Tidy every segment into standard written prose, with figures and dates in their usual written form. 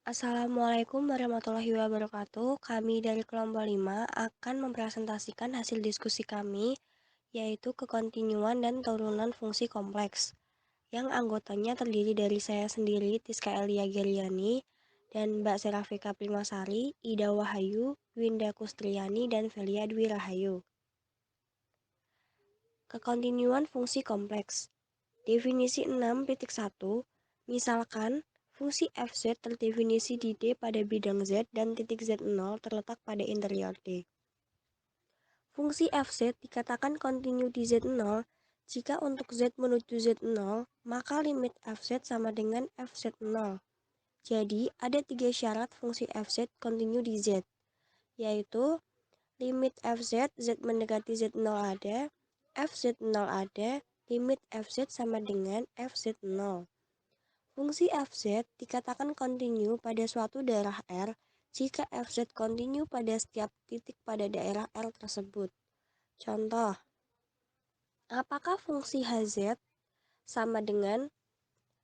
Assalamualaikum warahmatullahi wabarakatuh. Kami dari kelompok 5 akan mempresentasikan hasil diskusi kami, yaitu kekontinuan dan turunan fungsi kompleks, yang anggotanya terdiri dari saya sendiri, Tiska Elia Geriani, dan Mbak Serafika Primasari, Ida Wahayu, Winda Kustriani, dan Velia Dwi Rahayu. Kekontinuan fungsi kompleks. Definisi 6.1, misalkan fungsi fz terdefinisi di D pada bidang Z dan titik Z0 terletak pada interior D. Fungsi fz dikatakan kontinu di Z0 jika untuk Z menuju Z0 maka limit fz sama dengan fz0. Jadi ada 3 syarat fungsi fz kontinu di Z, yaitu limit fz, Z mendekati Z0 ada, fz0 ada, limit fz sama dengan fz0. Fungsi fz dikatakan kontinu pada suatu daerah R jika fz kontinu pada setiap titik pada daerah R tersebut. Contoh, apakah fungsi hz sama dengan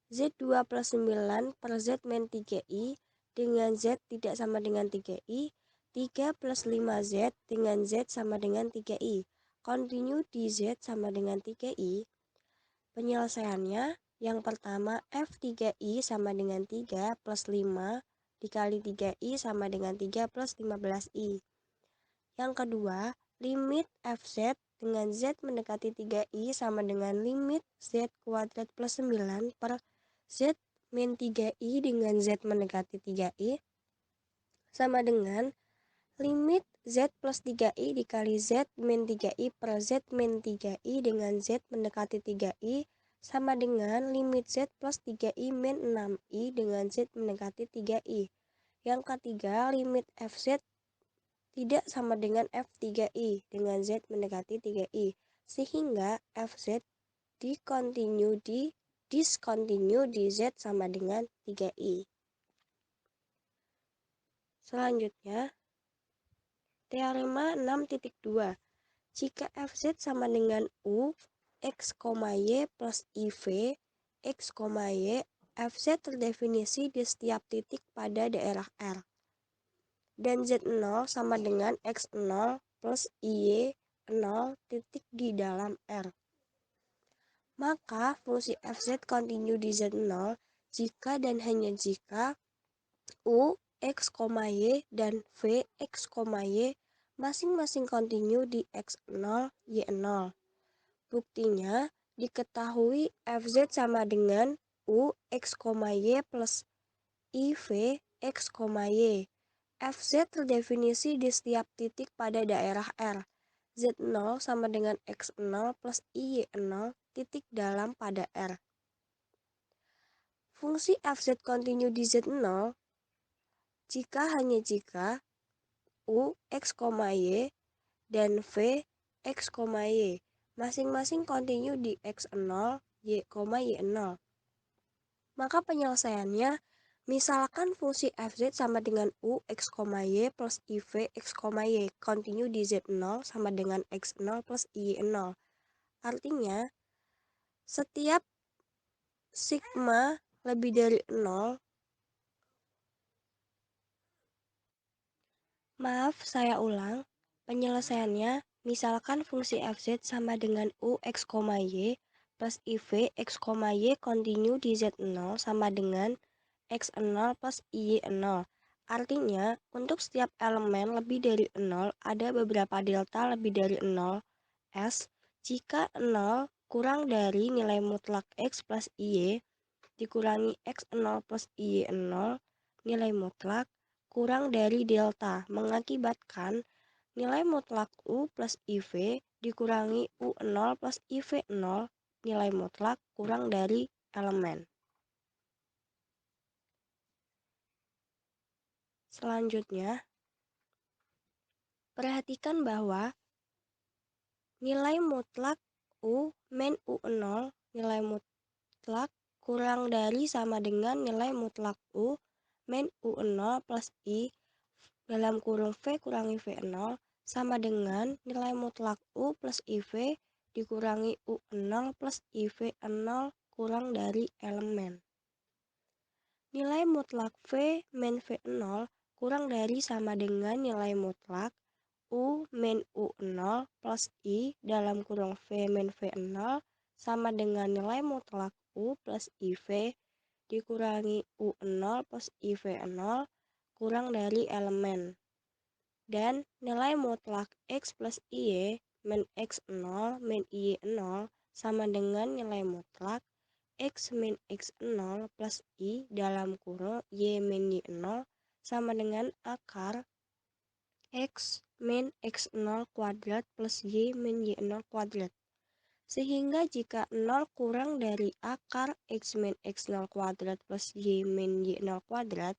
Z2 plus 9 per Z min 3i dengan Z tidak sama dengan 3i, 3 plus 5Z dengan Z sama dengan 3i, kontinu di Z sama dengan 3i. Penyelesaiannya, yang pertama F3i sama dengan 3 plus 5 dikali 3i sama dengan 3 plus 15i. Yang kedua, limit Fz dengan Z mendekati 3i sama dengan limit Z kuadrat plus 9 per Z min 3i dengan Z mendekati 3i sama dengan limit Z plus 3i dikali Z min 3i per Z min 3i dengan Z mendekati 3i sama dengan limit Z plus 3i min 6i dengan Z mendekati 3i. Yang ketiga, limit Fz tidak sama dengan F3i dengan Z mendekati 3i, sehingga Fz diskontinu di Z sama dengan 3i. Selanjutnya, teorema 6.2. Jika Fz sama dengan U, X, Y plus IV, X, Y, Fz terdefinisi di setiap titik pada daerah R. Dan Z0 sama dengan X0 plus Y0 titik di dalam R. Maka fungsi Fz kontinu di Z0 jika dan hanya jika U, X, Y, dan V, X, Y masing-masing kontinu di X0, Y0. Buktinya, diketahui Fz sama dengan U, X, Y plus IV, X, Y. Fz terdefinisi di setiap titik pada daerah R. Z0 sama dengan X0 plus Y0 titik dalam pada R. Fungsi Fz kontinu di Z0 hanya jika U, X, Y dan V, X, Y masing-masing kontinu di X0, Y0. Maka penyelesaiannya, misalkan fungsi Fz sama dengan U, X, Y plus IV, X, Y kontinu di Z0 sama dengan X0 plus Y0. Artinya, setiap sigma lebih dari 0, maaf saya ulang, penyelesaiannya, misalkan fungsi Fz sama dengan U, X, Y plus IV, X, Y kontinu di Z0 sama dengan X0 plus Y0. Artinya, untuk setiap elemen lebih dari 0, ada beberapa delta lebih dari 0, S, jika 0 kurang dari nilai mutlak X plus Y, dikurangi X0 plus Y0, nilai mutlak, kurang dari delta, mengakibatkan nilai mutlak U plus IV dikurangi U0 plus IV0, nilai mutlak kurang dari elemen. Selanjutnya, perhatikan bahwa nilai mutlak U min U0 nilai mutlak kurang dari sama dengan nilai mutlak U min U0 plus I dalam kurung V kurangi V0 sama dengan nilai mutlak U plus IV dikurangi U0 plus IV0 kurang dari elemen. Nilai mutlak V min V0 kurang dari sama dengan nilai mutlak U min U0 plus I dalam kurung V min V0 sama dengan nilai mutlak U plus IV dikurangi U0 plus IV0 kurang dari elemen. Dan nilai mutlak X plus Y min X0 min Y0 sama dengan nilai mutlak X min X0 plus I dalam kurung Y min Y0 sama dengan akar X min X0 kuadrat plus Y min Y0 kuadrat. Sehingga jika 0 kurang dari akar X min X0 kuadrat plus Y min Y0 kuadrat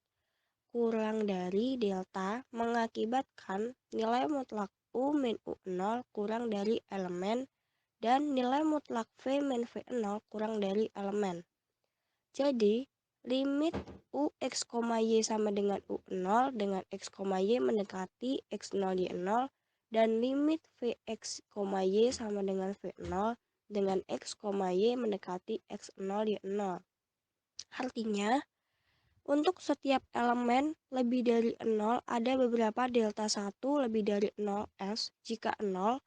kurang dari delta mengakibatkan nilai mutlak U min U0 kurang dari elemen dan nilai mutlak V min V0 kurang dari elemen. Jadi, limit UX, Y sama dengan U0 dengan X, Y mendekati X0, Y0 dan limit Vx, Y sama dengan V0 dengan X, Y mendekati X0, Y0. Artinya, untuk setiap elemen lebih dari 0 ada beberapa delta 1 lebih dari 0S jika 0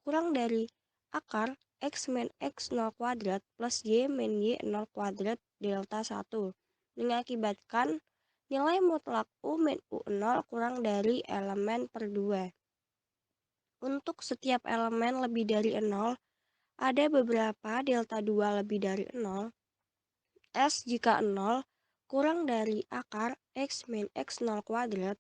kurang dari akar X min X0 kuadrat plus Y min Y0 kuadrat delta 1 mengakibatkan nilai mutlak U min U0 kurang dari elemen per 2. Untuk setiap elemen lebih dari 0 ada beberapa delta 2 lebih dari 0 S jika 0 kurang dari akar X min X0 kuadrat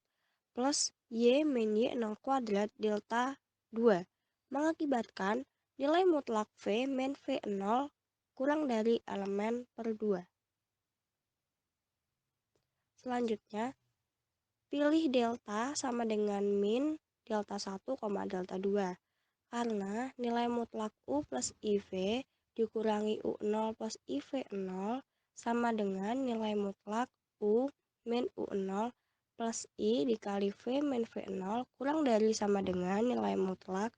plus Y min Y0 kuadrat delta 2 mengakibatkan nilai mutlak V min V0 kurang dari elemen per 2. Selanjutnya, pilih delta sama dengan min delta 1, delta 2 karena nilai mutlak U plus IV dikurangi U0 plus IV0 sama dengan nilai mutlak U min U0 plus I dikali V min V0 kurang dari sama dengan nilai mutlak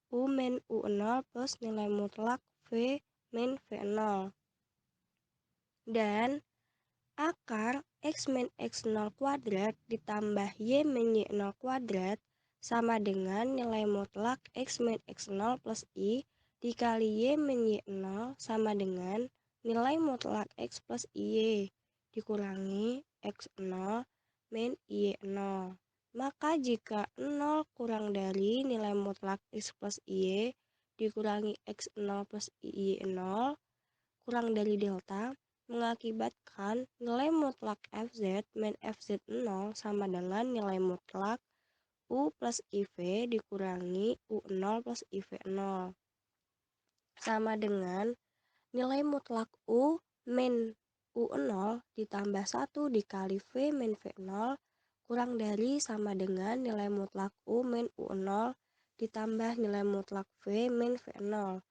U min U0 plus nilai mutlak V min V0. Dan akar X min X0 kuadrat ditambah Y min Y0 kuadrat sama dengan nilai mutlak X min X0 plus I dikali Y min Y0 sama dengan nilai mutlak X plus Y dikurangi X0 min Y0. Maka jika 0 kurang dari nilai mutlak X plus Y dikurangi X0 plus Y0 kurang dari delta mengakibatkan nilai mutlak Fz min Fz0 sama dengan nilai mutlak U plus IV dikurangi U0 plus IV0 sama dengan nilai mutlak U min U0 ditambah 1 dikali V min V0 kurang dari sama dengan nilai mutlak U min U0 ditambah nilai mutlak V min V0.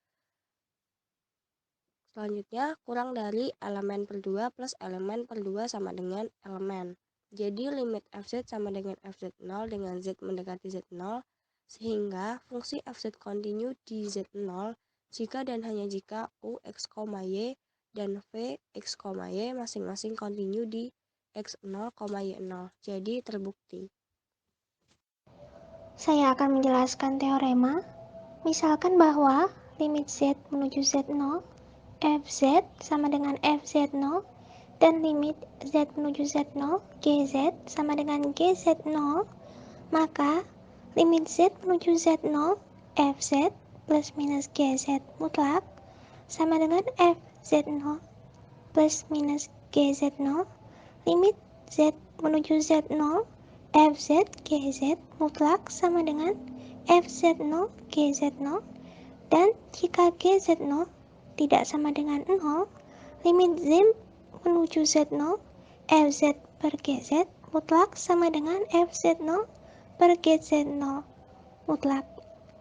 Selanjutnya, kurang dari elemen per 2 plus elemen per 2 sama dengan elemen. Jadi, limit Fz sama dengan Fz0 dengan Z mendekati Z0, sehingga fungsi Fz kontinu di Z0 jika dan hanya jika U, X, Y dan V, X, Y masing-masing kontinu di X0, Y0. Jadi, terbukti. Saya akan menjelaskan teorema. Misalkan bahwa limit Z menuju Z0, Fz sama dengan Fz0, dan limit Z menuju Z0, Gz sama dengan Gz0, maka limit Z menuju Z0, Fz plus minus Gz mutlak sama dengan Fz0 plus minus Gz0, limit Z menuju Z0, Fz Gz mutlak sama dengan Fz0 Gz0, dan jika Gz0 tidak sama dengan 0, limit Z menuju Z0, Fz per Gz mutlak sama dengan Fz0 per Gz0 mutlak.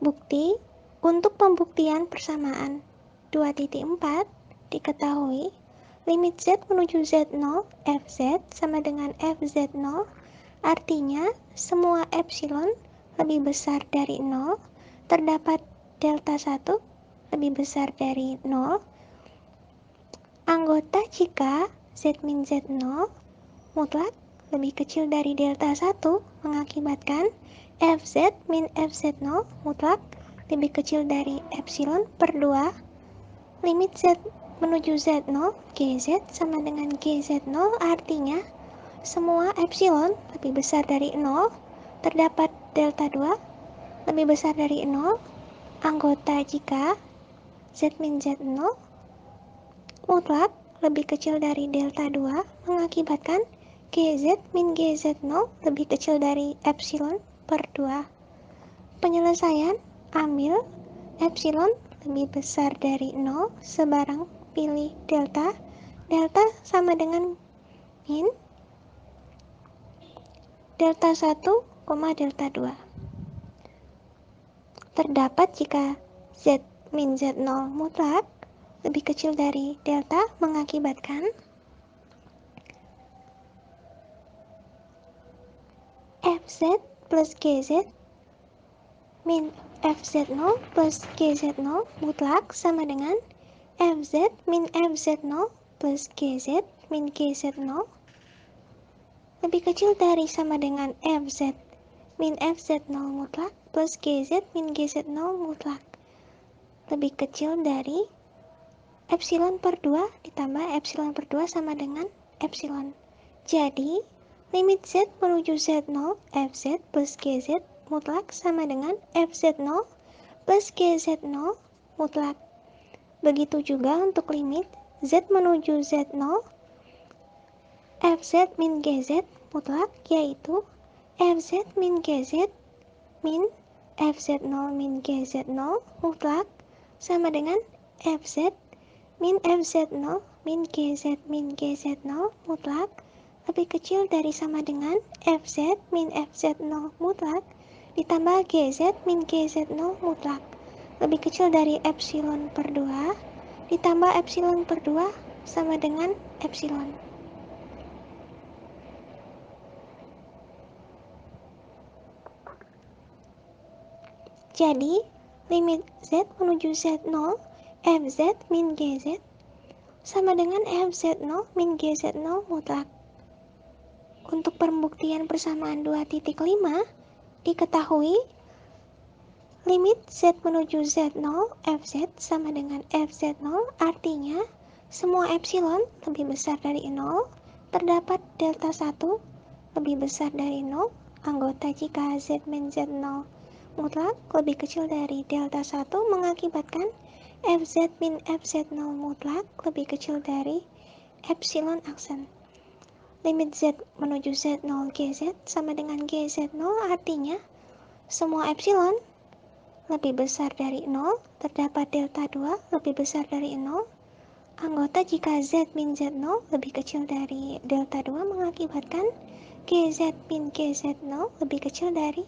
Bukti untuk pembuktian persamaan 2.4 diketahui limit Z menuju Z0 Fz sama dengan Fz0 artinya semua epsilon lebih besar dari 0 terdapat delta 1 lebih besar dari 0. Anggota jika Z min Z0 mutlak lebih kecil dari delta 1 mengakibatkan Fz min Fz0 mutlak lebih kecil dari epsilon per 2. Limit Z menuju Z0, Gz sama dengan Gz0 artinya semua epsilon lebih besar dari 0, terdapat delta 2 lebih besar dari 0, anggota jika Z min Z0 mutlak lebih kecil dari delta 2 mengakibatkan Gz min Gz0 lebih kecil dari epsilon per 2. Penyelesaian, ambil epsilon lebih besar dari 0 sebarang pilih delta. Delta sama dengan min delta 1, delta 2. Terdapat jika Z min Z0 mutlak lebih kecil dari delta mengakibatkan Fz plus Gz min Fz0 plus Gz0 mutlak sama dengan Fz min Fz0 plus Gz min Gz0 lebih kecil dari sama dengan Fz min Fz0 mutlak plus Gz min Gz0 mutlak lebih kecil dari epsilon per 2 ditambah epsilon per 2 sama dengan epsilon. Jadi, limit Z menuju Z0 Fz plus Gz mutlak sama dengan Fz0 plus Gz0 mutlak. Begitu juga untuk limit Z menuju Z0 Fz min Gz mutlak yaitu Fz min Gz min Fz0 min Gz0 mutlak sama dengan Fz min Fz0 min Gz0 mutlak lebih kecil dari sama dengan Fz min Fz0 mutlak ditambah Gz min Gz0 mutlak lebih kecil dari epsilon per 2 ditambah epsilon per 2 sama dengan epsilon. Jadi, limit Z menuju Z0 Fz min Gz sama dengan Fz0 min Gz0 mutlak. Untuk pembuktian persamaan 2.5, diketahui limit Z menuju Z0 Fz sama dengan Fz0 artinya semua epsilon lebih besar dari 0, terdapat delta 1 lebih besar dari 0, anggota jika Z min Z0 mutlak lebih kecil dari delta 1 mengakibatkan Fz min Fz0 mutlak lebih kecil dari epsilon aksen. Limit Z menuju Z0 Gz sama dengan Gz0 artinya semua epsilon lebih besar dari 0, terdapat delta 2 lebih besar dari 0, anggota jika Z min Z0 lebih kecil dari delta 2 mengakibatkan Gz min Gz0 lebih kecil dari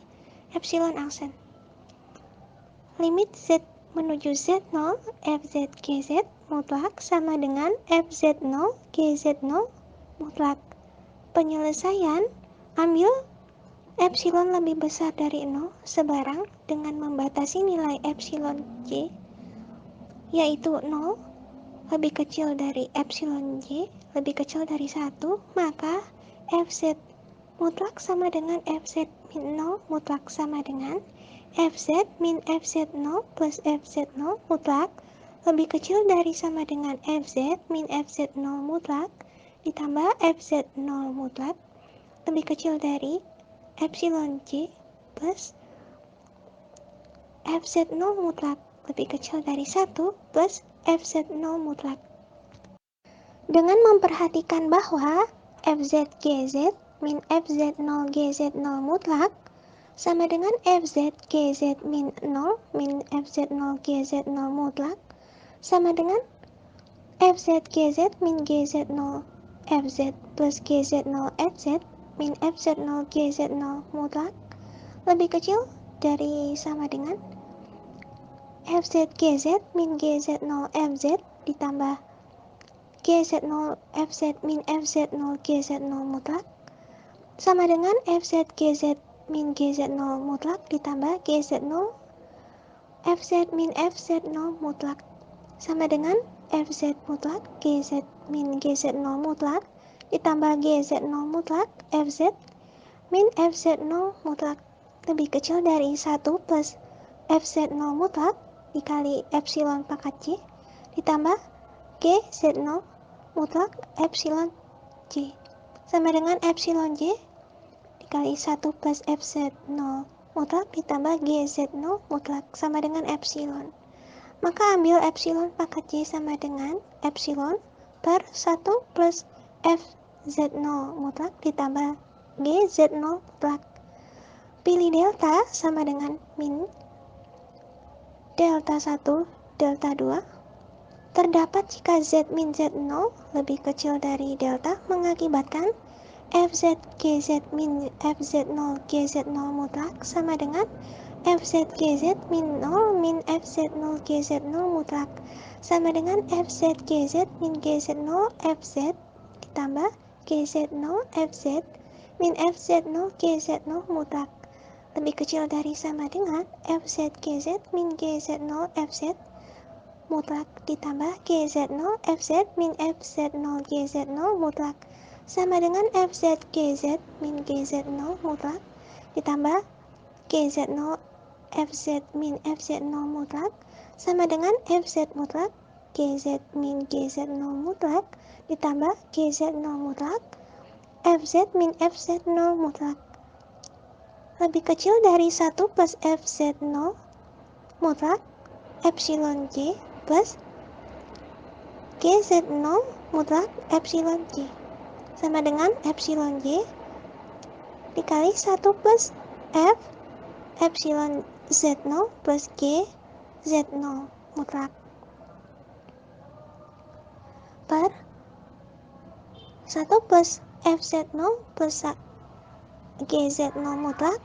epsilon aksen. Limit Z menuju Z0 Fz Gz mutlak sama dengan Fz0 Gz0 mutlak. Penyelesaian, ambil epsilon lebih besar dari 0 sebarang dengan membatasi nilai epsilon J yaitu 0 lebih kecil dari epsilon J lebih kecil dari 1, maka Fz mutlak sama dengan Fz min 0 mutlak sama dengan Fz min Fz0 plus Fz0 mutlak lebih kecil dari sama dengan Fz min Fz0 mutlak ditambah Fz0 mutlak lebih kecil dari epsilon J plus Fz0 mutlak lebih kecil dari 1 plus Fz0 mutlak. Dengan memperhatikan bahwa Fz Gz min Fz0 Gz0 mutlak sama dengan Fz Gz min 0 min Fz0 Gz0 mutlak sama dengan Fz Gz min Gz0 Fz plus Gz0 Fz min Fz0 Gz0 mutlak lebih kecil dari sama dengan Fz Gz min Gz0 Fz ditambah Gz0 Fz min Fz0 Gz0 mutlak sama dengan Fz Gz min Gz0 mutlak ditambah Gz0 Fz min Fz0 mutlak sama dengan Fz mutlak Gz min Gz0 mutlak ditambah GZ0 mutlak FZ min FZ0 mutlak lebih kecil dari 1 plus FZ0 mutlak dikali epsilon pangkat J ditambah GZ0 mutlak epsilon J sama dengan epsilon J dikali 1 plus FZ0 mutlak ditambah GZ0 mutlak sama dengan epsilon. Maka ambil epsilon pangkat J sama dengan epsilon per 1 plus FZ0 mutlak ditambah GZ0 mutlak. Pilih delta sama dengan min delta 1 delta 2. Terdapat jika Z min Z0 lebih kecil dari delta mengakibatkan FZ GZ min FZ0 GZ0 mutlak sama dengan FZ GZ min 0 min FZ0 GZ0 mutlak sama dengan FZ GZ min GZ0 FZ ditambah GZ0 FZ min FZ0 GZ0 mutlak lebih kecil dari sama dengan FZ GZ min GZ0 FZ mutlak ditambah GZ0 FZ min FZ0 GZ0 mutlak sama dengan FZ GZ min GZ0 mutlak ditambah GZ0 FZ min FZ0 mutlak sama dengan FZ mutlak GZ min GZ0 mutlak ditambah GZ0 mutlak FZ min FZ0 mutlak lebih kecil dari 1 plus FZ0 mutlak epsilon J plus GZ0 mutlak epsilon J sama dengan epsilon J dikali 1 plus F epsilon Z0 plus G Z0 mutlak per 1 plus FZ0 plus GZ0 mutlak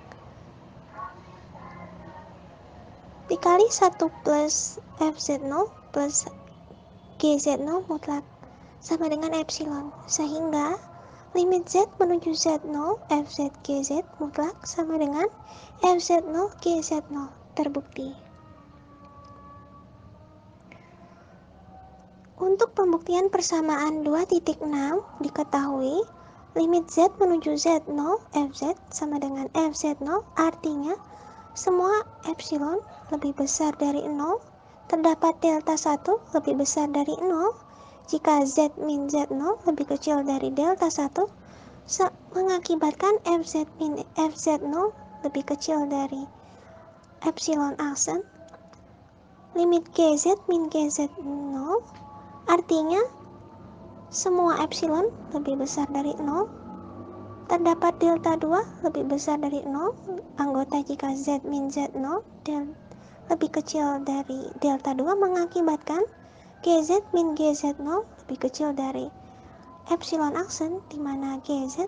dikali 1 plus FZ0 plus GZ0 mutlak sama dengan epsilon sehingga limit Z menuju Z0 FZ GZ mutlak sama dengan FZ0 GZ0 terbukti. Untuk pembuktian persamaan 2.6 diketahui limit Z menuju Z0 FZ sama dengan FZ0 artinya semua epsilon lebih besar dari 0 terdapat delta 1 lebih besar dari 0 jika Z min Z0 lebih kecil dari delta 1 mengakibatkan FZ min FZ0 lebih kecil dari epsilon aksen limit GZ min GZ0 artinya semua epsilon lebih besar dari 0 terdapat delta 2 lebih besar dari 0 anggota jika Z min Z0 dan lebih kecil dari delta 2 mengakibatkan GZ min GZ0 lebih kecil dari epsilon aksen di mana GZ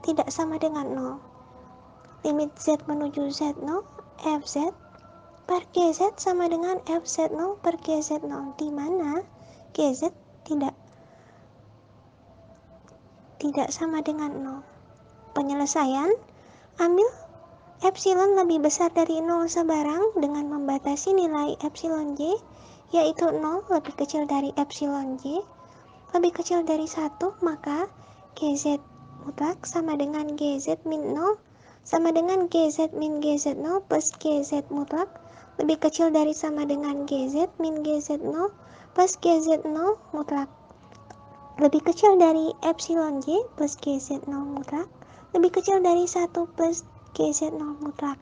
tidak sama dengan 0. Limit Z menuju Z0 FZ per GZ sama dengan FZ0 per GZ0 di mana GZ tidak sama dengan 0. Penyelesaian, ambil epsilon lebih besar dari 0 sebarang dengan membatasi nilai epsilon J, yaitu 0 lebih kecil dari epsilon J, lebih kecil dari 1, maka GZ mutlak sama dengan GZ min 0, sama dengan GZ min GZ0 plus GZ mutlak, lebih kecil dari sama dengan GZ min GZ0 plus GZ0 mutlak, lebih kecil dari epsilon J plus GZ0 mutlak, lebih kecil dari 1 plus GZ0 mutlak.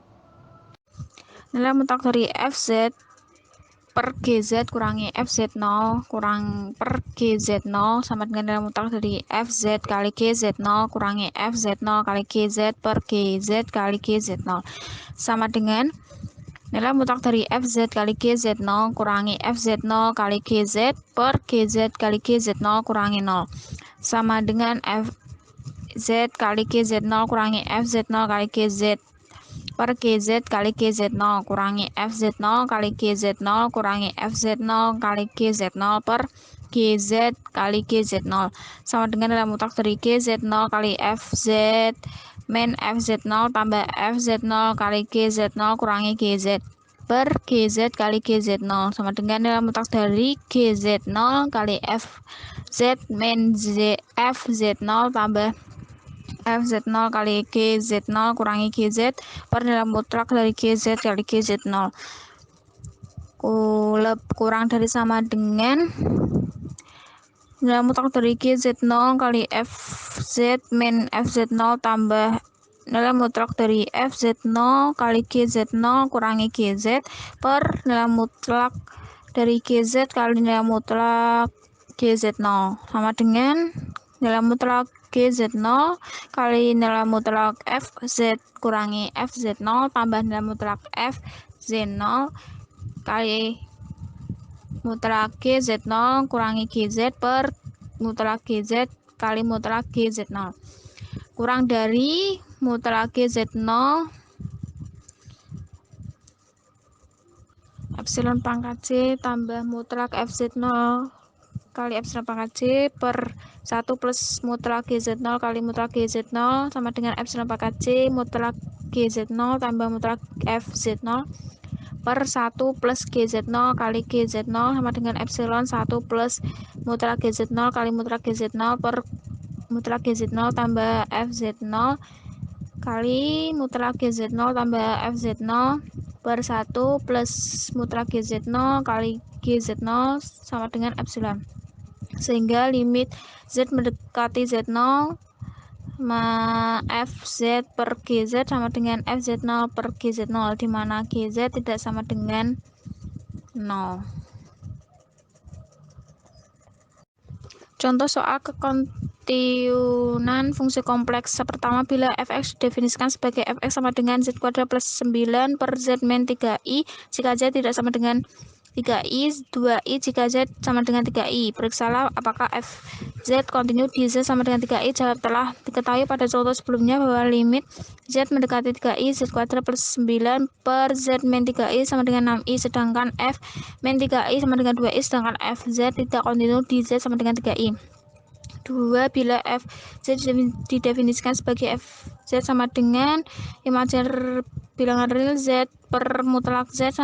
Nilai mutlak dari FZ per GZ kurangi FZ0 kurang per GZ0 sama dengan nilai mutlak dari FZ kali GZ0 kurangi FZ0 kali GZ per GZ kali GZ0 sama dengan nilai mutlak dari FZ kali GZ0 kurangi FZ0 kali GZ per GZ kali GZ0 kurangi 0 sama dengan FZ kali GZ0 kurangi FZ0 kali GZ per GZ kali GZ0 kurangi FZ0 kali GZ0 kurangi FZ0 kali GZ0 per GZ kali GZ0 sama dengan nilai mutlak dari GZ0 kali FZ min FZ0 tambah FZ0 kali GZ0 kurangi GZ per GZ kali GZ0 sama dengan nilai mutlak dari GZ0 kali FZ Z min F Z0 tambah F Z0 kali G Z0 kurangi GZ per nilai mutlak dari GZ kali GZ0 kurang dari sama dengan nilai mutlak dari GZ0 kali FZ min FZ0 tambah nilai mutlak dari FZ0 kali GZ0 kurangi GZ per nilai mutlak dari GZ kali nilai mutlak GZ0 sama dengan nilai mutlak GZ0 kali nilai mutlak FZ kurangi FZ0 tambah nilai mutlak FZ0 kali mutlak GZ0 kurangi GZ per mutlak GZ kali mutlak GZ0 kurang dari mutlak GZ0 epsilon pangkat C tambah mutlak FZ0 kali epsilon pangkat C per 1 plus mutlak GZ0 kali mutlak GZ0 sama dengan epsilon pangkat C mutlak GZ0 tambah mutlak FZ0 per 1 plus GZ0 kali GZ0 sama dengan epsilon 1 plus mutlak GZ0 kali mutlak GZ0 per mutlak GZ0 tambah FZ0 kali mutlak GZ0 tambah FZ0 per 1 plus mutlak GZ0 kali GZ0 sama dengan epsilon sehingga limit Z mendekati Z0 FZ per GZ sama dengan FZ0 per GZ0 di mana GZ tidak sama dengan 0. Contoh soal kekontinuan fungsi kompleks. Pertama, bila fx didefinisikan sebagai fx sama dengan z kuadrat plus 9 per z min 3i jika z tidak sama dengan 3i, 2i jika z sama dengan 3i. Periksalah apakah fz kontinu di z sama dengan 3i. Jawab telah diketahui pada contoh sebelumnya bahwa limit z mendekati 3i z kuadrat plus 9 per z min 3i sama dengan 6i, sedangkan f min 3i sama dengan 2i, sedangkan fz tidak kontinu di z sama dengan 3i. 2. Bila fz didefinisikan sebagai fz sama dengan imajiner bilangan real z per mutlak z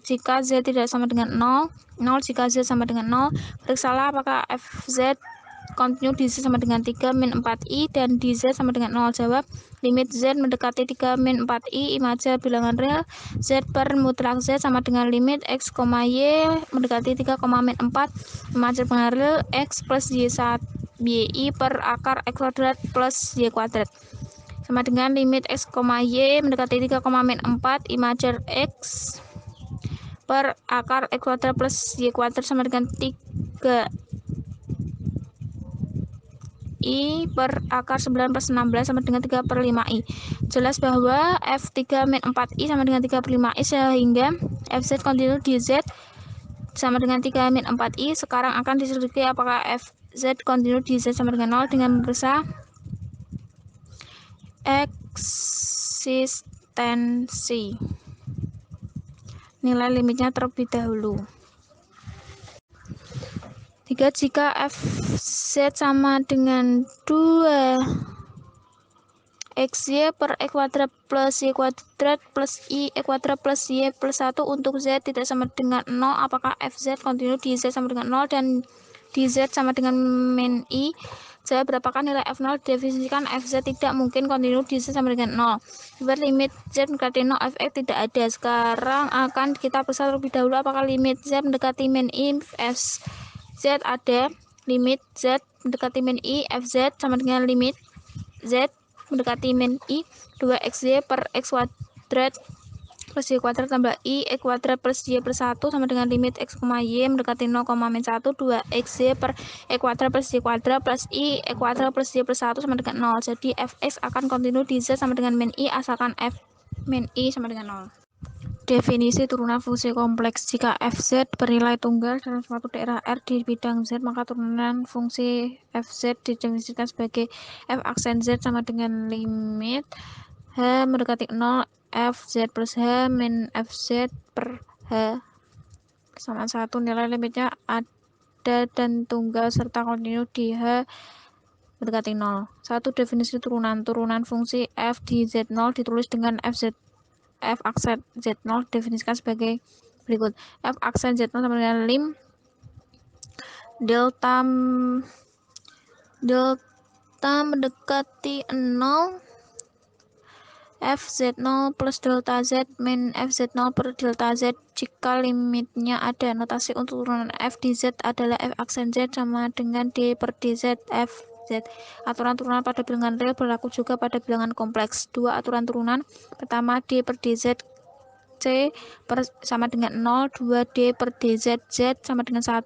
jika z tidak sama dengan 0, 0 jika z sama dengan 0. Periksalah apakah fz kontinu di z sama dengan 3 min 4i dan di z sama dengan 0. Jawab, limit z mendekati 3 min 4i imajiner bilangan real z per mutlak z sama dengan limit x, y mendekati 3, min 4 imajiner bilangan real x plus y per akar x kuadrat plus y kuadrat sama dengan limit x, y mendekati 3, min 4 imajiner x per akar x kuadrat plus y kuadrat sama dengan 3 I per akar 9 plus 16 sama dengan 3 per 5i. Jelas bahwa F3 min 4i sama dengan 3 per 5i sehingga Fz kontinu di Z sama dengan 3 min 4i. Sekarang akan diselidiki apakah Fz kontinu di Z sama dengan 0 dengan memeriksa eksistensi. Nilai limitnya terlebih dahulu. 3. Jika Fz sama dengan 2 xy per x kuadrat plus y kuadrat plus i x kuadrat plus y plus 1 untuk z tidak sama dengan 0, apakah fz kontinu di z sama dengan 0 dan di z sama dengan min i. Jawab, berapakah nilai f0 didefinisikan fz tidak mungkin kontinu di z sama dengan 0. Buat limit z mendekati 0 fx tidak ada. Sekarang akan kita periksa terlebih dahulu apakah limit z mendekati min i fz ada. Limit z mendekati min i fz sama dengan limit z mendekati min i 2xy per x kuadrat plus y kuadrat tambah i x kuadrat plus y plus 1 sama dengan limit x, y mendekati 0, min 1 2xy per x kuadrat plus y kuadrat plus i x kuadrat plus y plus 1 sama dengan 0. Jadi fx akan kontinu di z sama dengan min i asalkan f min i sama dengan 0. Definisi turunan fungsi kompleks. Jika fz bernilai tunggal dalam suatu daerah R di bidang Z, maka turunan fungsi fz didefinisikan sebagai f aksen Z sama dengan limit h mendekati 0 fz plus h min fz per h sama 1. Nilai limitnya ada dan tunggal serta kontinu di h mendekati 0. 1. Definisi turunan. Turunan fungsi f di Z0 ditulis dengan f aksen Z0 definisikan sebagai berikut. F aksen Z0 sama dengan lim delta mendekati 0 fz0 plus delta z min fz0 per delta z jika limitnya ada. Notasi untuk turunan f di z adalah f aksen z sama dengan d per dz f z. Aturan turunan pada bilangan real berlaku juga pada bilangan kompleks. Dua aturan turunan. Pertama, d per dz c sama dengan 0, 2d per dz z sama dengan 1,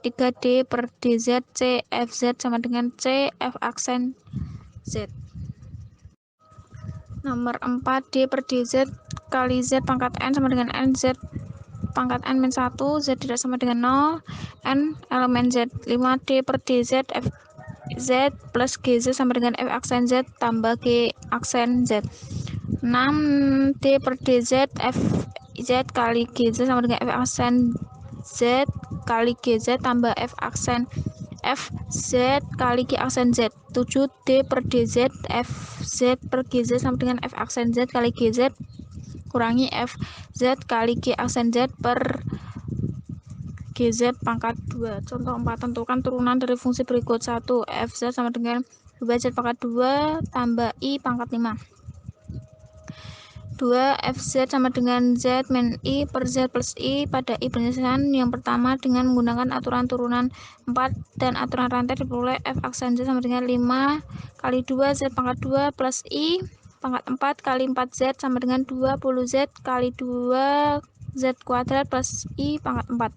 3d per dz c fz sama dengan c f aksen z. Nomor 4, d per dz kali z pangkat n sama dengan n z pangkat n min 1, z tidak sama dengan 0, n elemen z. 5d per dz f z plus gz sama dengan f aksen z tambah g aksen z. 6d per dz f z kali gz sama dengan f aksen z kali gz tambah f aksen f z kali g aksen z. 7d per dz f z per gz sama dengan f aksen z kali gz kurangi f z kali g aksen z per gz pangkat 2. Contoh 4, tentukan turunan dari fungsi berikut. 1, fz sama dengan 2z pangkat 2 tambah i pangkat 5. 2, fz sama dengan z min i per z plus i pada i penyelesaian yang pertama dengan menggunakan aturan turunan 4 dan aturan rantai diperoleh f aksen z sama dengan 5 kali 2 z pangkat 2 plus i pangkat 4 kali 4z sama dengan 20z kali 2 z kuadrat plus i pangkat 4.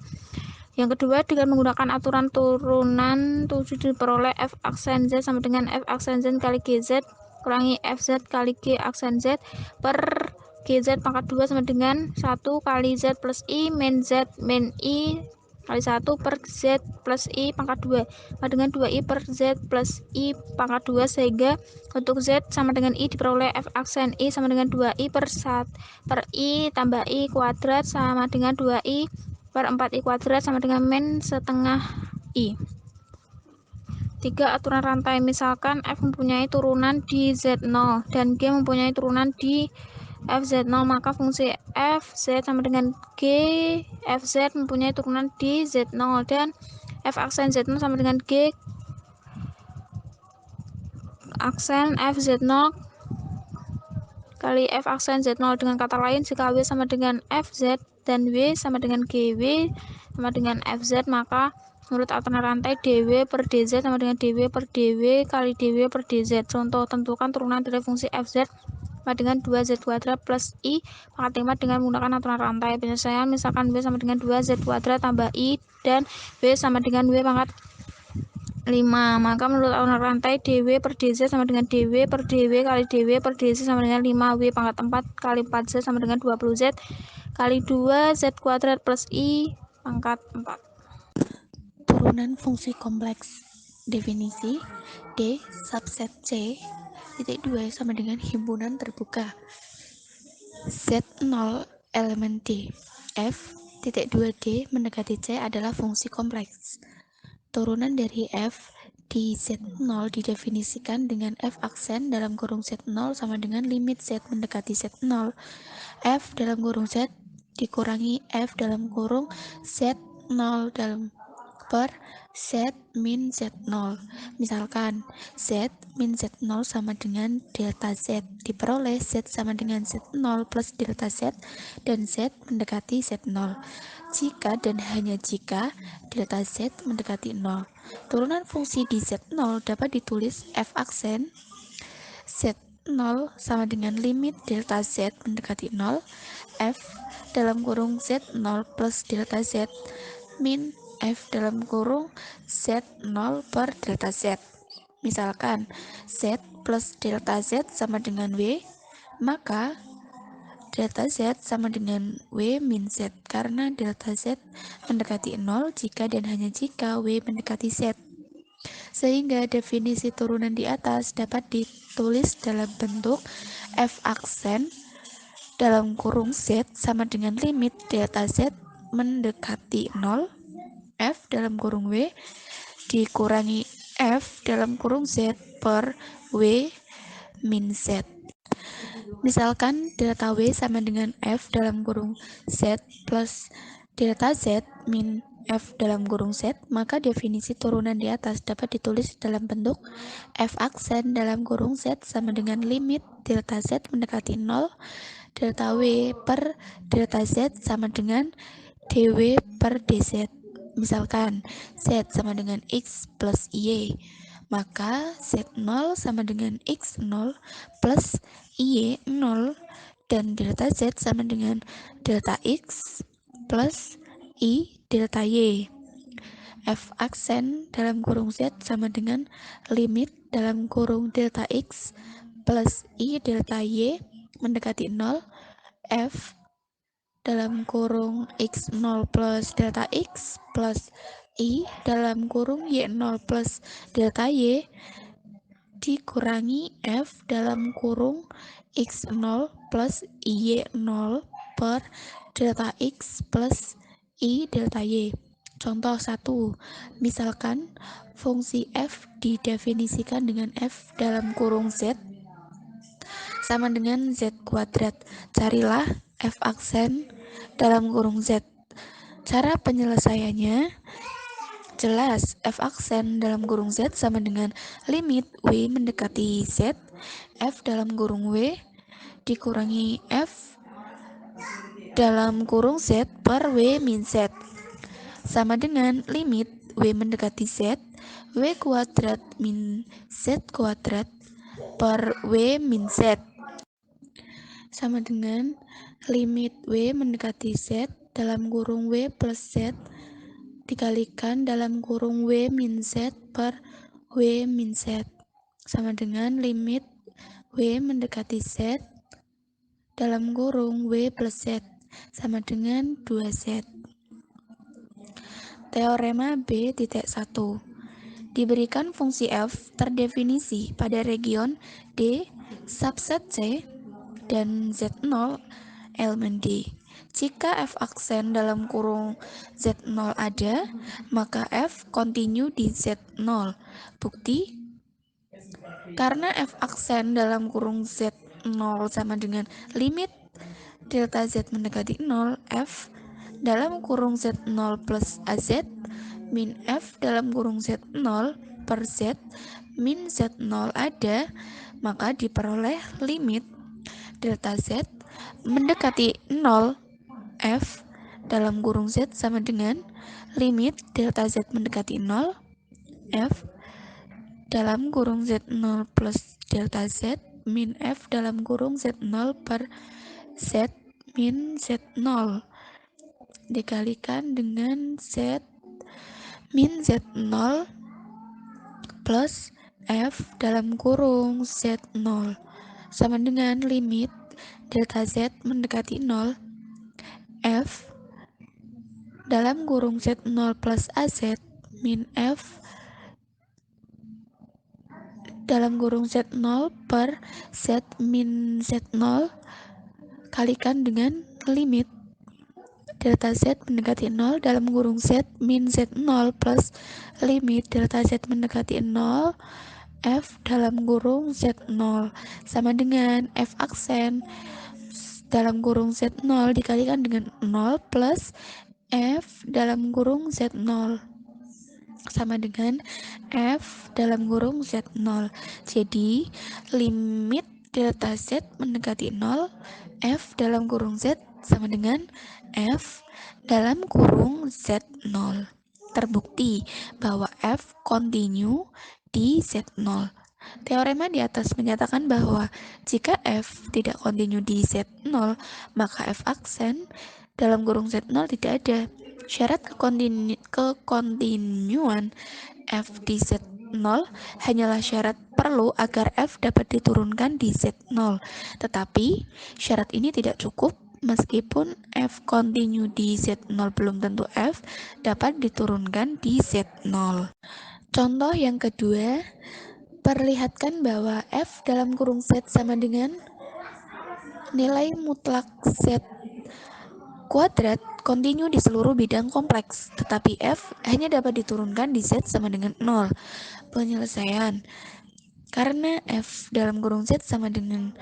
Yang kedua, dengan menggunakan aturan turunan 7 diperoleh f aksen z sama dengan f aksen z kali gz kurangi fz kali g aksen z per gz pangkat 2 sama dengan 1 kali z plus i min z min i kali 1 per z plus i pangkat 2 sama dengan 2i per z plus i pangkat 2 sehingga untuk z sama dengan i diperoleh f aksen i sama dengan 2i per i tambah i kuadrat sama dengan 2i per 4i kuadrat sama dengan min setengah i. 3. Aturan rantai. Misalkan f mempunyai turunan di z0 dan g mempunyai turunan di fz0, maka fungsi fz sama dengan g fz mempunyai turunan di z0 dan f aksen z0 sama dengan g aksen fz0 kali f aksen z0. Dengan kata lain, jika w sama dengan fz dan w sama dengan gw sama dengan fz, maka menurut aturan rantai dw per dz sama dengan dw per dw kali dw per dz. Contoh, tentukan turunan dari fungsi fz sama dengan 2z kuadrat plus i pangkat 5 dengan menggunakan aturan rantai. Penyelesaian, misalkan w sama dengan 2z kuadrat tambah i dan w sama dengan w pangkat 5, maka menurut aturan rantai dw per dz sama dengan dw per dw kali dw per dz sama dengan 5w pangkat 4 kali 4z sama dengan 20z kali 2z kuadrat plus i pangkat 4. Turunan fungsi kompleks. Definisi D subset C titik 2 sama dengan himpunan terbuka Z0 elemen D. F titik 2D mendekati C adalah fungsi kompleks. Turunan dari f di Z0 didefinisikan dengan f aksen dalam kurung Z0 sama dengan limit Z mendekati Z0 f dalam kurung Z dikurangi f dalam kurung Z0 dalam per Z min Z0. Misalkan Z min Z0 sama dengan delta Z, diperoleh Z sama dengan Z0 plus delta Z dan Z mendekati Z0 jika dan hanya jika delta Z mendekati 0. Turunan fungsi di Z0 dapat ditulis f aksen Z0 sama dengan limit delta Z mendekati 0 f dalam kurung Z0 plus delta Z min f dalam kurung Z0 per delta Z. Misalkan Z plus delta Z sama dengan W, maka delta Z sama dengan W min Z karena delta Z mendekati 0 jika dan hanya jika W mendekati Z. Sehingga definisi turunan di atas dapat ditulis dalam bentuk f aksen dalam kurung Z sama dengan limit delta Z mendekati 0 f dalam kurung W dikurangi f dalam kurung Z per W min Z. Misalkan delta W sama dengan f dalam kurung Z plus delta Z min F dalam kurung Z, maka definisi turunan di atas dapat ditulis dalam bentuk F aksen dalam kurung Z sama dengan limit delta Z mendekati 0, delta W per delta Z sama dengan dW per dZ. Misalkan Z sama dengan X plus Y, maka Z0 sama dengan X0 plus Y0 dan delta Z sama dengan delta X plus I delta Y. F aksen dalam kurung Z sama dengan limit dalam kurung delta X plus I delta Y mendekati 0, F dalam kurung X0 plus delta X plus I dalam kurung Y0 plus delta Y dikurangi F dalam kurung X0 plus Y0 per delta X plus I delta Y. Contoh 1, misalkan fungsi F didefinisikan dengan F dalam kurung Z sama dengan Z kuadrat. Carilah F aksen dalam kurung Z. Cara penyelesaiannya jelas, F aksen dalam kurung Z sama dengan limit W mendekati Z, F dalam kurung W dikurangi F dalam kurung Z per W min Z sama dengan limit W mendekati Z, W kuadrat min Z kuadrat per W min Z sama dengan limit W mendekati Z dalam kurung W plus Z dikalikan dalam kurung W min Z per W min Z sama dengan limit W mendekati Z dalam kurung W plus Z sama dengan 2Z. Teorema B.1. Diberikan fungsi F terdefinisi pada region D subset C dan Z0 elemen D. Jika F aksen dalam kurung Z0 ada, maka F kontinu di Z0. Bukti, karena F aksen dalam kurung Z0 sama dengan limit delta Z mendekati 0, F dalam kurung Z0 plus AZ min F dalam kurung Z0 per Z min Z0 ada, maka diperoleh limit delta Z mendekati 0 F dalam kurung Z sama dengan limit delta Z mendekati 0 F dalam kurung Z0 plus delta Z min F dalam kurung Z0 per Z min Z0 dikalikan dengan Z min Z0 plus F dalam kurung Z0 sama dengan limit delta Z mendekati 0 F dalam kurung Z0 plus AZ min F dalam kurung Z0 per Z min Z0 kalikan dengan limit delta Z mendekati 0 dalam kurung Z min Z0 plus limit delta Z mendekati 0 F dalam kurung Z0 sama dengan F aksen dalam kurung Z0 dikalikan dengan 0 plus F dalam kurung Z0 sama dengan F dalam kurung Z0. Jadi limit delta Z mendekati 0 F dalam kurung Z sama dengan F dalam kurung Z0. Terbukti bahwa F kontinu di Z0. Teorema di atas menyatakan bahwa jika F tidak kontinu di Z0, maka F aksen dalam kurung Z0 tidak ada. Syarat kekontinuan F di Z0 hanyalah syarat perlu agar F dapat diturunkan di Z0. Tetapi syarat ini tidak cukup. Meskipun F kontinu di Z0 belum tentu F dapat diturunkan di Z0. Contoh yang kedua, perlihatkan bahwa F dalam kurung Z sama dengan nilai mutlak Z kuadrat kontinu di seluruh bidang kompleks, tetapi F hanya dapat diturunkan di Z sama dengan 0. Penyelesaian, karena F dalam kurung Z sama dengan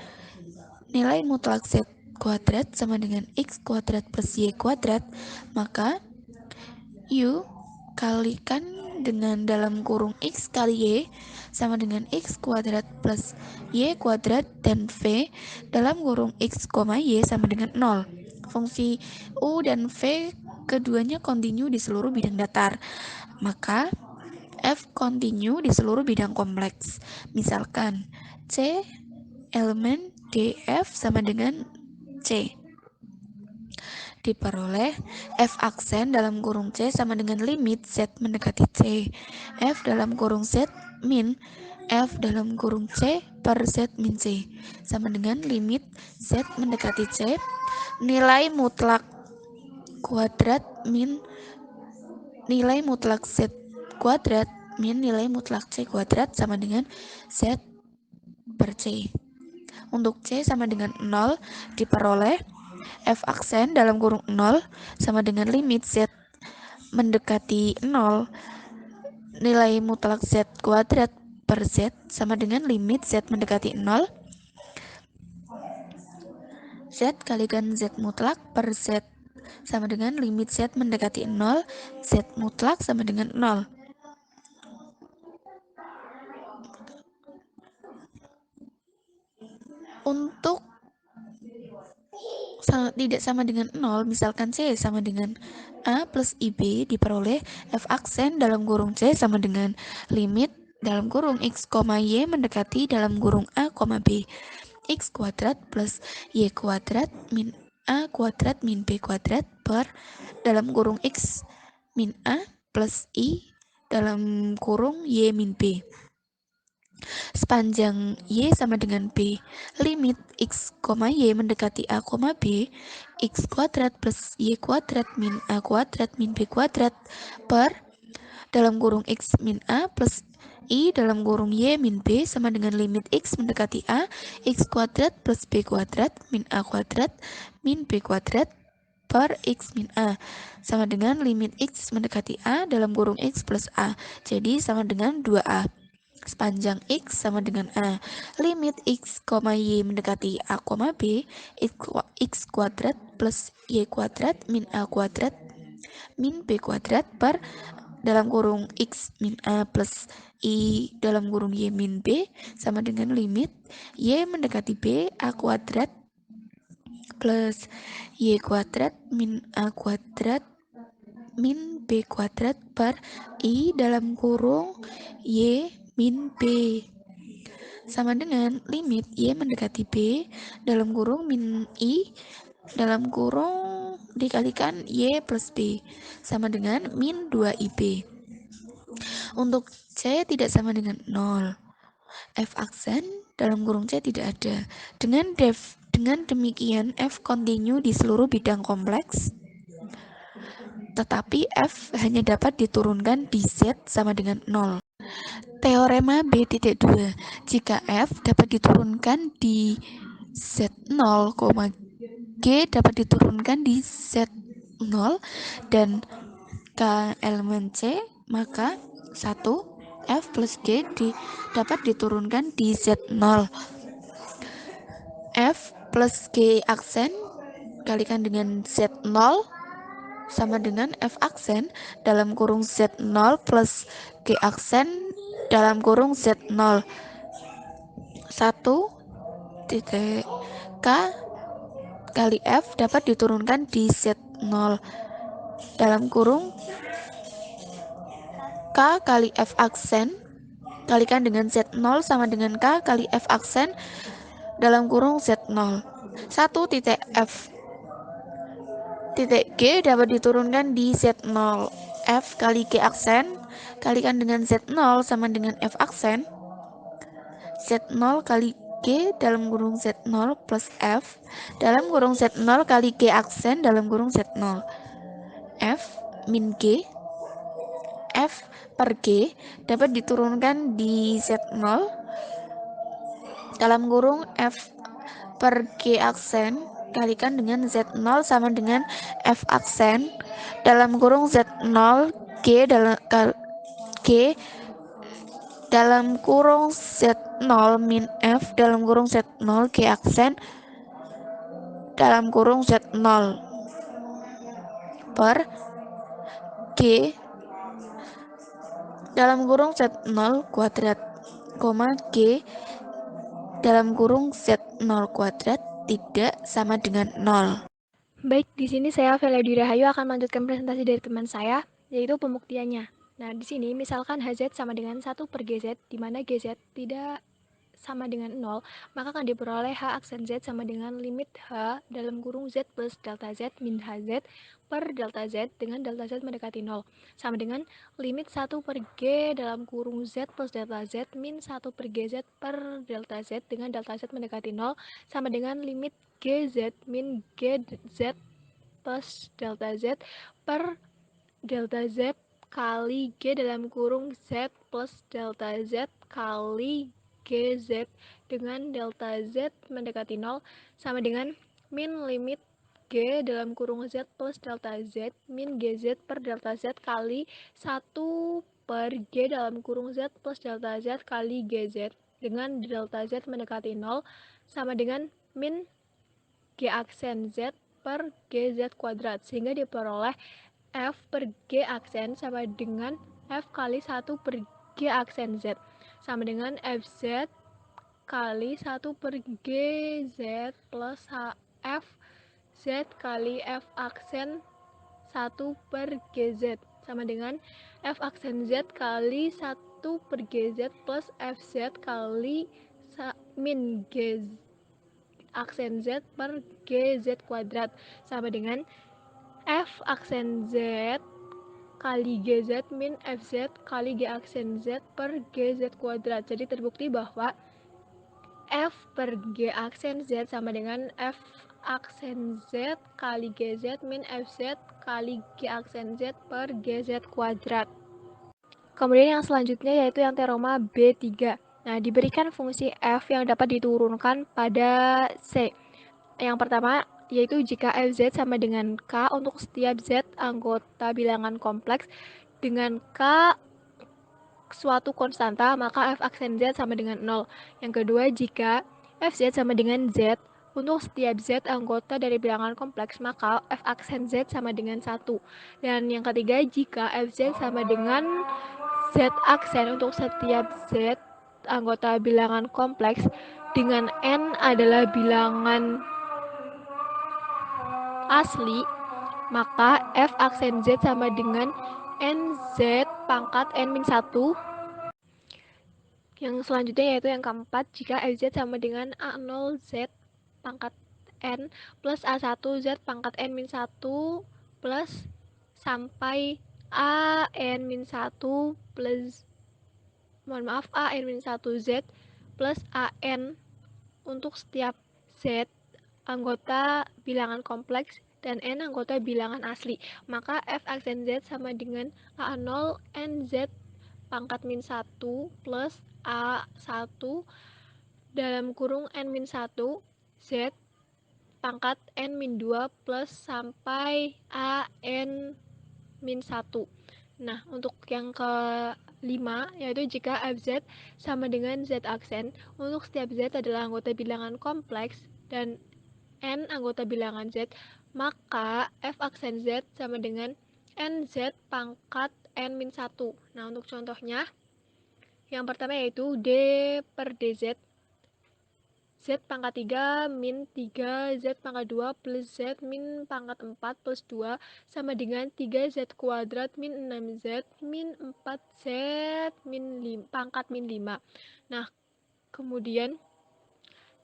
nilai mutlak Z kuadrat sama dengan X kuadrat plus Y kuadrat, maka U kalikan dengan dalam kurung X kali Y sama dengan X kuadrat plus Y kuadrat, dan V dalam kurung X, Y sama dengan 0. Fungsi U dan V keduanya kontinu di seluruh bidang datar. Maka F kontinu di seluruh bidang kompleks. Misalkan C elemen DF sama dengan C. Diperoleh F aksen dalam kurung C sama dengan limit Z mendekati C. F dalam kurung Z min F dalam kurung C per Z min C sama dengan limit Z mendekati C, nilai mutlak kuadrat min nilai mutlak Z kuadrat min nilai mutlak C kuadrat sama dengan Z per C. Untuk C sama dengan 0 diperoleh F aksen dalam kurung 0 sama dengan limit Z mendekati 0 nilai mutlak Z kuadrat per Z sama dengan limit Z mendekati 0 Z kalikan Z mutlak per Z sama dengan limit Z mendekati 0 Z mutlak sama dengan 0. Untuk tidak sama dengan 0, misalkan C sama dengan A plus IB, diperoleh F aksen dalam kurung C sama dengan limit dalam kurung X, Y mendekati dalam kurung A, B. X kuadrat plus Y kuadrat min A kuadrat min B kuadrat per dalam kurung X min A plus I dalam kurung Y min B. Sepanjang Y sama dengan B, limit X, Y mendekati A, B, X kuadrat plus Y kuadrat min A kuadrat min B kuadrat per dalam kurung X min A plus I dalam kurung Y min B sama dengan limit X mendekati A, X kuadrat plus B kuadrat min A kuadrat min B kuadrat per X min A sama dengan limit X mendekati A dalam kurung X plus A, jadi sama dengan 2A. Sepanjang X sama dengan A, limit X, Y mendekati A, B, X kuadrat plus Y kuadrat min A kuadrat min B kuadrat per dalam kurung X min A plus I dalam kurung Y min B sama dengan limit Y mendekati B, A kuadrat plus Y kuadrat min A kuadrat min B kuadrat per I dalam kurung Y min B sama dengan limit Y mendekati B dalam kurung min I dalam kurung dikalikan Y plus B sama dengan min 2IB. Untuk C tidak sama dengan 0. F aksen dalam kurung C tidak ada. Dengan demikian F kontinu di seluruh bidang kompleks, tetapi F hanya dapat diturunkan di Z sama dengan 0. Teorema B.2, jika F dapat diturunkan di Z0, G dapat diturunkan di Z0 dan K elemen C, maka 1 F plus G dapat diturunkan di Z0. F plus G aksen kalikan dengan Z0 sama dengan F aksen dalam kurung Z0 plus G aksen dalam kurung Z0. 1 titik K kali F dapat diturunkan di Z0 dalam kurung K kali F aksen kalikan dengan Z0 sama dengan K kali F aksen dalam kurung Z0. 1 titik F titik G dapat diturunkan di Z0. F kali G aksen kalikan dengan Z0 sama dengan F aksen. Z0 kali G dalam kurung Z0 plus F dalam kurung Z0 kali G aksen dalam kurung Z0. F min G, F per G dapat diturunkan di Z0 dalam kurung F per G aksen kalikan dengan Z0 sama dengan F aksen dalam kurung Z0 G dalam kurung Z0 min F dalam kurung Z0 G aksen dalam kurung Z0 per G dalam kurung Z0 kuadrat, G dalam kurung Z0 kuadrat tidak sama dengan 0. Baik, di sini saya Velody Rahayu akan melanjutkan presentasi dari teman saya, yaitu pembuktiannya. Nah, di sini misalkan HZ sama dengan 1 per GZ, di mana GZ tidak sama dengan 0, maka akan diperoleh H aksen Z sama dengan limit H dalam kurung Z plus delta Z min HZ per delta Z dengan delta Z mendekati 0, sama dengan limit 1 per G dalam kurung Z plus delta Z min 1 per GZ per delta Z dengan delta Z mendekati 0, sama dengan limit GZ min GZ plus delta Z per delta Z kali G dalam kurung Z plus delta Z kali GZ dengan delta Z mendekati 0 sama dengan min limit G dalam kurung Z plus delta Z min GZ per delta Z kali 1 per G dalam kurung Z plus delta Z kali GZ dengan delta Z mendekati 0 sama dengan min G aksen Z per GZ kuadrat, sehingga diperoleh F per G aksen sama dengan F kali 1 per G aksen Z sama dengan FZ kali 1 per GZ plus F Z kali F aksen 1 per GZ sama dengan F aksen Z kali 1 per GZ plus FZ kali min GZ aksen Z per GZ kuadrat sama dengan F aksen Z kali GZ min FZ kali G aksen Z per GZ kuadrat. Jadi terbukti bahwa F per G aksen Z sama dengan F aksen Z kali GZ min FZ kali G aksen Z per GZ kuadrat. Kemudian yang selanjutnya yaitu yang teorema B3. Nah, diberikan fungsi F yang dapat diturunkan pada C. Yang pertama yaitu jika Fz sama dengan K untuk setiap Z anggota bilangan kompleks dengan K suatu konstanta, maka F aksen Z sama dengan 0. Yang kedua, jika Fz sama dengan Z untuk setiap Z anggota dari bilangan kompleks, maka F aksen Z sama dengan 1. Dan yang ketiga, jika Fz sama dengan Z aksen untuk setiap Z anggota bilangan kompleks dengan N adalah bilangan asli, maka F aksen Z sama dengan NZ pangkat N-1. Yang selanjutnya yaitu yang keempat, jika FZ sama dengan A0Z pangkat N plus A1Z pangkat N-1 plus sampai AN-1 plus AN-1Z plus AN untuk setiap Z anggota bilangan kompleks dan N anggota bilangan asli, maka F aksen Z sama dengan A0 NZ pangkat min 1 plus A1 dalam kurung N-1 Z pangkat N-2 plus sampai AN-1. Nah, untuk yang kelima, yaitu jika Fz sama dengan Z aksen, untuk setiap Z adalah anggota bilangan kompleks dan N anggota bilangan Z, maka F aksen Z sama dengan NZ pangkat N-1. Nah, untuk contohnya, yang pertama yaitu D per DZ, Z pangkat 3 min 3 Z pangkat 2 plus Z min pangkat 4 plus 2 sama dengan 3Z kuadrat min 6Z min 4Z min 5, pangkat min 5. Nah, kemudian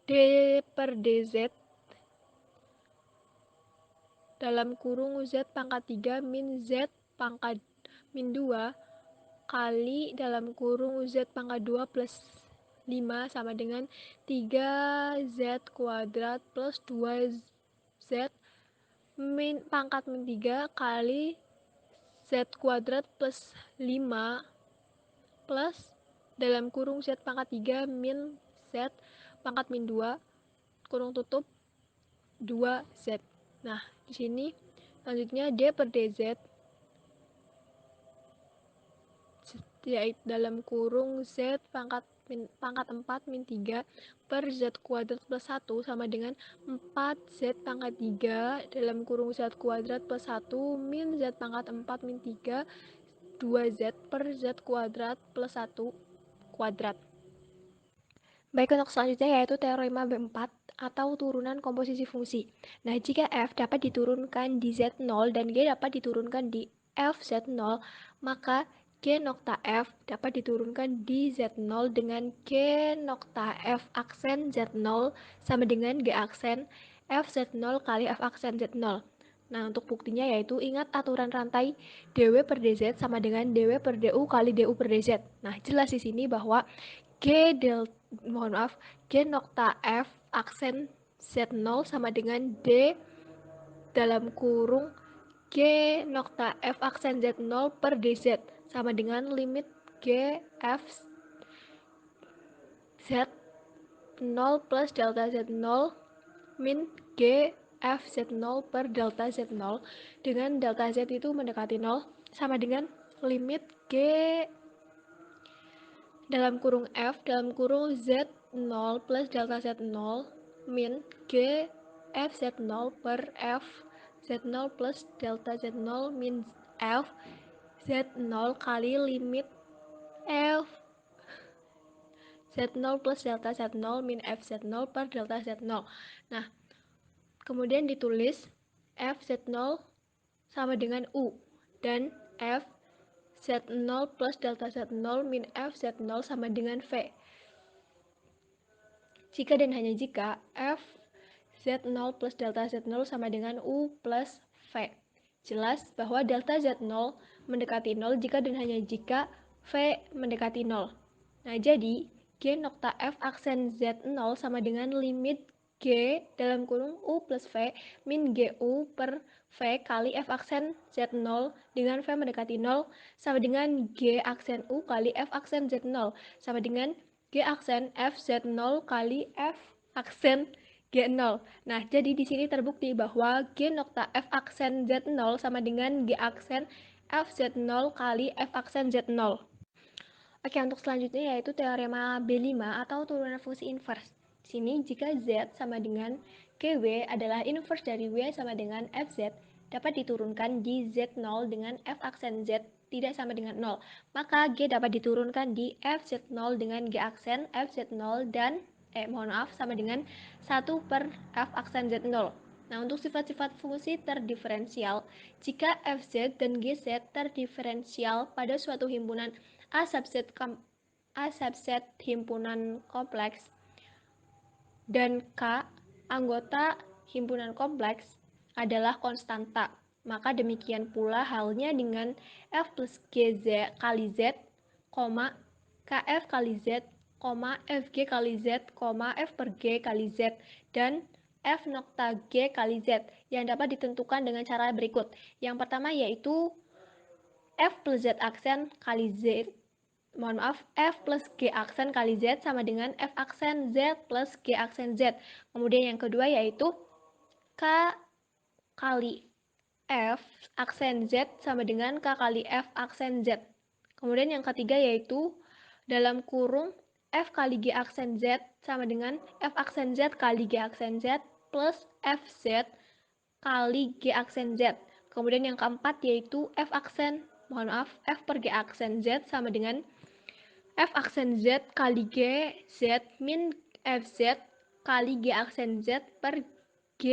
D per DZ dalam kurung Z pangkat 3 min Z pangkat min 2 kali dalam kurung Z pangkat 2 plus 5 sama dengan 3Z kuadrat plus 2Z min pangkat min 3 kali Z kuadrat plus 5 plus dalam kurung Z pangkat 3 min Z pangkat min 2 kurung tutup 2Z. Nah, di sini selanjutnya D per DZ yaitu dalam kurung Z pangkat 4 min 3 per Z kuadrat plus 1 sama dengan 4Z pangkat 3 dalam kurung Z kuadrat plus 1 min Z pangkat 4 min 3 2Z per Z kuadrat plus 1 kuadrat. Baik, untuk selanjutnya yaitu teorema B4 atau turunan komposisi fungsi. Nah, jika F dapat diturunkan di Z0 dan G dapat diturunkan di FZ0, maka G nokta F dapat diturunkan di Z0 dengan G nokta F aksen Z0 sama dengan G aksen FZ0 kali F aksen Z0. Nah, untuk buktinya yaitu ingat aturan rantai dW per dZ sama dengan dW per du kali du per dz. Nah, jelas di sini bahwa G nokta F aksen Z0 sama dengan D dalam kurung G nokta F aksen Z0 per dz sama dengan limit G F Z0 plus delta Z0 min G F Z0 per delta Z0 dengan delta Z itu mendekati 0 sama dengan limit G dalam kurung F dalam kurung Z0 plus delta Z0 min G F Z0 per F Z0 plus delta Z0 min F Z0 kali limit F Z0 plus delta Z0 min F Z0 per delta Z0. Nah, kemudian ditulis F Z0 sama dengan U dan F Z0 plus delta Z0 min F Z0 sama dengan V. Jika dan hanya jika F Z0 plus delta Z0 sama dengan U plus V. Jelas bahwa delta Z0 mendekati 0 jika dan hanya jika V mendekati 0. Nah, jadi G nokta F aksen Z0 sama dengan limit G dalam kurung U plus V min GU per V kali F aksen Z0 dengan V mendekati 0 sama dengan G aksen U kali F aksen Z0 sama dengan G aksen F Z0 kali F aksen G0. Nah, jadi di sini terbukti bahwa G nokta F aksen Z0 sama dengan G aksen F Z0 kali F aksen Z0. Oke, untuk selanjutnya yaitu teorema B5 atau turunan fungsi inverse. Di sini jika Z sama dengan GW adalah inverse dari W sama dengan FZ, dapat diturunkan di Z0 dengan F aksen Z tidak sama dengan 0. Maka G dapat diturunkan di FZ0 dengan G aksen FZ0 dan sama dengan 1 per F aksen Z0. Nah, untuk sifat-sifat fungsi terdiferensial, jika FZ dan GZ terdiferensial pada suatu himpunan A subset himpunan kompleks dan K anggota himpunan kompleks adalah konstanta. Maka demikian pula halnya dengan F plus GZ kali Z, KF kali Z, FG kali Z, F per G kali Z, dan F nokta G kali Z yang dapat ditentukan dengan cara berikut. Yang pertama yaitu F plus Z aksen kali Z, F plus G aksen kali Z sama dengan F aksen Z plus G aksen Z. Kemudian yang kedua yaitu K kali F aksen Z sama dengan K kali F aksen Z. Kemudian yang ketiga yaitu dalam kurung F kali G aksen Z sama dengan F aksen Z kali G aksen Z plus FZ kali G aksen Z. Kemudian yang keempat yaitu F per G aksen Z sama dengan F aksen Z kali G Z min FZ kali G aksen Z per G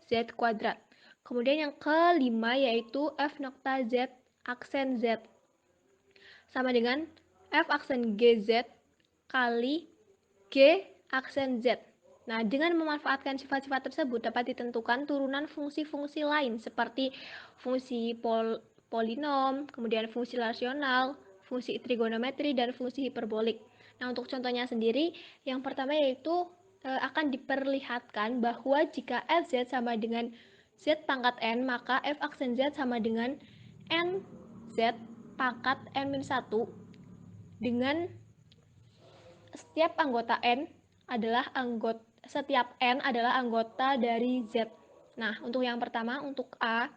Z kuadrat. Kemudian yang kelima yaitu F nokta Z aksen Z sama dengan F aksen GZ kali G aksen Z. Nah, dengan memanfaatkan sifat-sifat tersebut dapat ditentukan turunan fungsi-fungsi lain seperti fungsi polinom, kemudian fungsi rasional, fungsi trigonometri, dan fungsi hiperbolik. Nah, untuk contohnya sendiri, yang pertama yaitu akan diperlihatkan bahwa jika Fz sama dengan Z pangkat N, maka F aksen Z sama dengan NZ pangkat N-1 dengan setiap anggota N adalah anggota dari Z. Nah, untuk yang pertama, untuk A,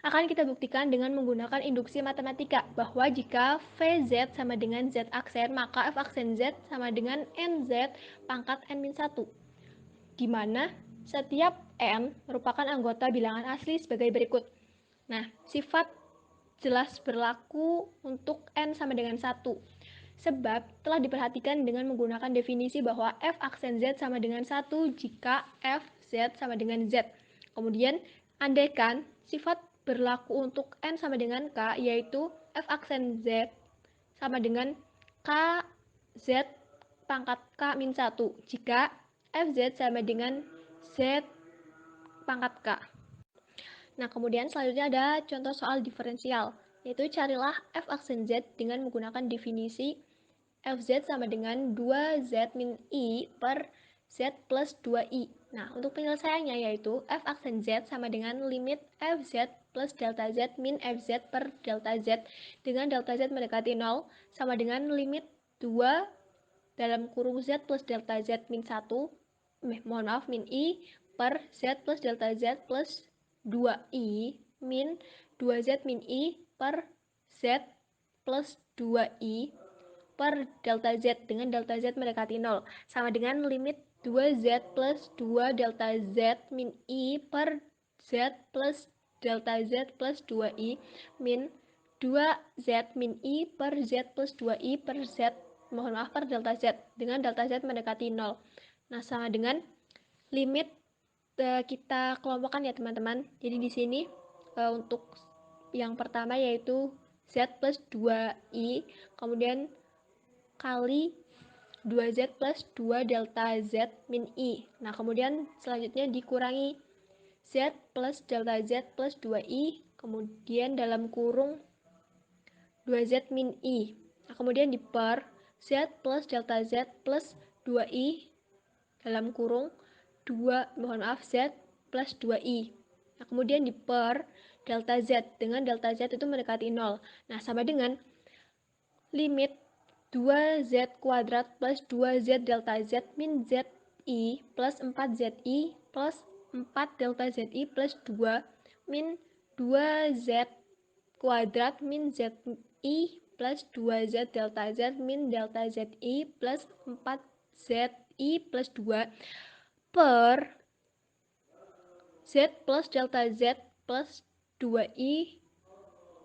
akan kita buktikan dengan menggunakan induksi matematika bahwa jika VZ sama dengan Z aksen, maka F aksen Z sama dengan NZ pangkat N-1, di mana setiap N merupakan anggota bilangan asli sebagai berikut. Nah, sifat jelas berlaku untuk N sama dengan 1, sebab telah diperhatikan dengan menggunakan definisi bahwa F aksen Z sama dengan 1 jika F Z sama dengan Z. Kemudian, andaikan sifat berlaku untuk N sama dengan K, yaitu F aksen Z sama dengan K Z pangkat K-1 jika FZ sama dengan Z pangkat K. Nah, kemudian selanjutnya ada contoh soal diferensial, yaitu carilah F aksen Z dengan menggunakan definisi FZ sama dengan 2Z min I per Z plus 2I. Nah, untuk penyelesaiannya yaitu F aksen Z sama dengan limit FZ plus delta Z min FZ per delta Z dengan delta Z mendekati 0 sama dengan limit 2 dalam kurung Z plus delta Z min 1, min I per Z plus delta Z plus 2I min 2Z min I per Z plus 2I per delta Z dengan delta Z mendekati 0 sama dengan limit 2Z plus 2 delta Z min I per Z plus delta Z plus 2I min 2Z min I per Z plus 2I per Z per delta Z dengan delta Z mendekati 0. Nah, sama dengan limit kita kelompokkan ya teman-teman. Jadi di sini untuk yang pertama yaitu Z plus 2I, kemudian kali 2Z plus 2 delta Z min I. Nah, kemudian selanjutnya dikurangi Z plus delta Z plus 2I, kemudian dalam kurung 2Z min I. Nah, kemudian diper Z plus delta Z plus 2I dalam kurung Z plus 2I. Nah, kemudian diper delta Z dengan delta Z itu mendekati 0. Nah, sama dengan limit 2Z kuadrat plus 2Z delta Z min ZI plus 4ZI plus 4 delta ZI plus 2 min 2Z kuadrat min ZI plus 2Z delta Z min delta ZI plus 4ZI plus 2 per Z plus delta Z plus 2I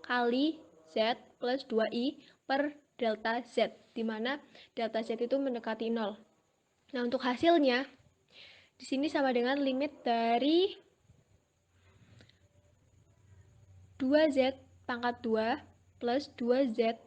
kali Z plus 2I per delta Z, di mana delta Z itu mendekati 0. Nah, untuk hasilnya, di sini sama dengan limit dari 2Z pangkat 2 plus 2Z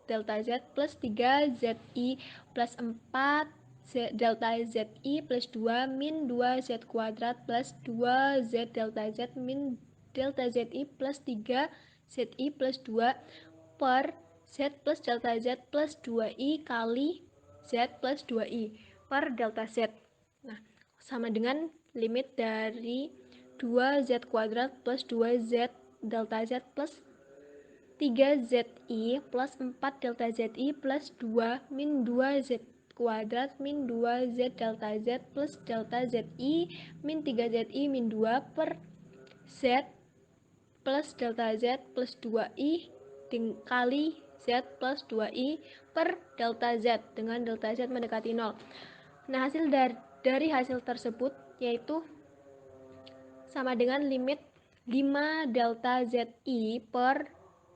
delta Z plus 3ZI plus 4 delta ZI plus 2 min 2Z kuadrat plus 2Z delta Z min delta ZI plus 3ZI plus 2 per Z plus delta Z plus 2I kali Z plus 2I per delta Z. Nah, sama dengan limit dari 2Z kuadrat plus 2Z delta Z plus 3ZI plus 4 delta ZI plus 2 min 2Z kuadrat min 2Z delta Z plus delta ZI min 3ZI min 2 per Z plus delta Z plus 2I kali Z plus 2I per delta Z dengan delta Z mendekati 0. Nah, hasil dari hasil tersebut yaitu sama dengan limit 5 delta ZI per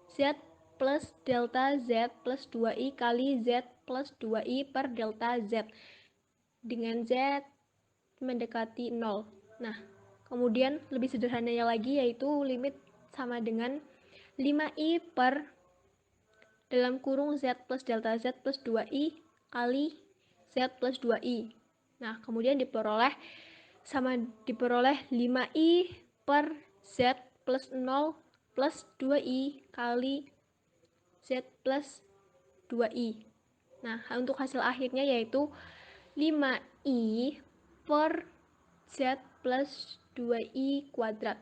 Z plus delta Z plus 2I kali Z plus 2I per delta Z dengan Z mendekati 0. Nah, kemudian lebih sederhananya lagi yaitu limit sama dengan 5I per dalam kurung Z plus delta Z plus 2I kali Z plus 2I. Nah, kemudian diperoleh 5I per Z plus 0 plus 2I kali Z plus 2I. Nah, untuk hasil akhirnya yaitu 5I per Z plus 2I kuadrat.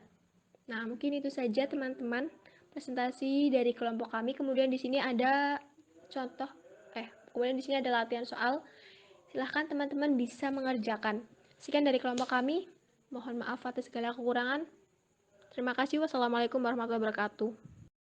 Nah, mungkin itu saja teman-teman presentasi dari kelompok kami. Kemudian di sini ada kemudian di sini ada latihan soal. Silahkan teman-teman bisa mengerjakan. Sekian dari kelompok kami. Mohon maaf atas segala kekurangan. Terima kasih. Wassalamualaikum warahmatullahi wabarakatuh.